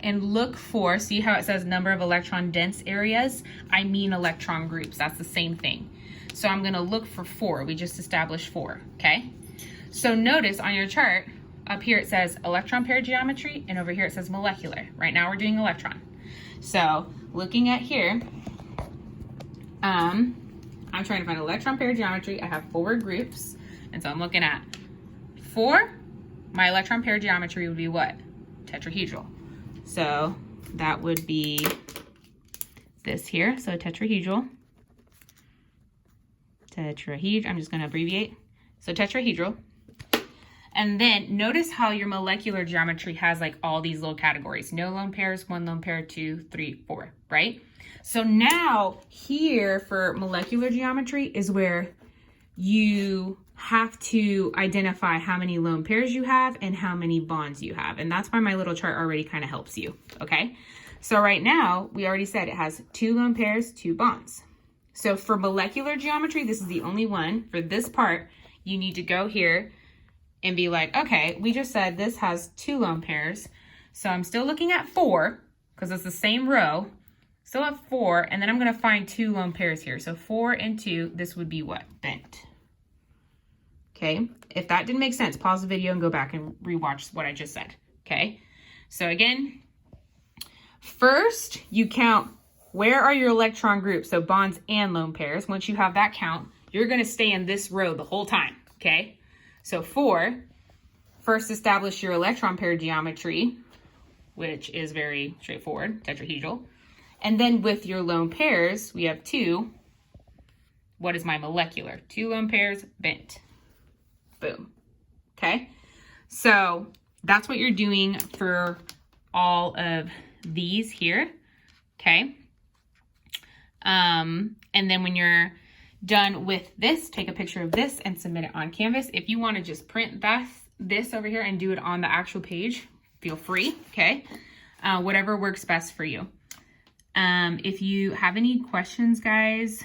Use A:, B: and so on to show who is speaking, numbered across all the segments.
A: and look for, see how it says number of electron dense areas? I mean electron groups, that's the same thing. So I'm gonna look for 4, we just established 4, okay? So notice on your chart, up here it says electron pair geometry, and over here it says molecular. Right now we're doing electron. So looking at here, I'm trying to find electron pair geometry. I have 4 groups, and so I'm looking at 4. My electron pair geometry would be what? Tetrahedral. So that would be this here. So tetrahedral. I'm just going to abbreviate. So tetrahedral. And then notice how your molecular geometry has like all these little categories. No lone pairs, 1 lone pair, 2, 3, 4, right? So now here for molecular geometry is where you have to identify how many lone pairs you have and how many bonds you have. And that's why my little chart already kind of helps you, okay? So right now, we already said it has 2 lone pairs, 2 bonds. So for molecular geometry, this is the only one. For this part, you need to go here and be like, okay, we just said this has 2 lone pairs. So I'm still looking at 4 because it's the same row. Still at 4, and then I'm gonna find 2 lone pairs here. So 4 and 2, this would be what? Bent. Okay, if that didn't make sense, pause the video and go back and rewatch what I just said, okay? So again, first you count where are your electron groups, so bonds and lone pairs. Once you have that count, you're gonna stay in this row the whole time, okay? So 4, first establish your electron pair geometry, which is very straightforward, tetrahedral. And then with your lone pairs, we have 2. What is my molecular? 2 lone pairs, bent. Boom. Okay, so that's what you're doing for all of these here, okay? And then when you're done with this, take a picture of this and submit it on Canvas. If you want to just print this over here and do it on the actual page, feel free, okay? Whatever works best for you. If you have any questions, guys,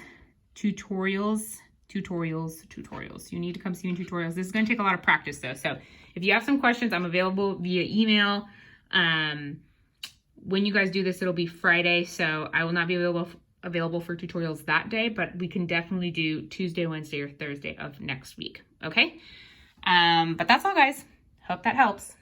A: tutorials. You need to come see me in tutorials. This is going to take a lot of practice though. So if you have some questions, I'm available via email. When you guys do this, it'll be Friday. So I will not be available for tutorials that day, but we can definitely do Tuesday, Wednesday, or Thursday of next week. Okay. But that's all, guys. Hope that helps.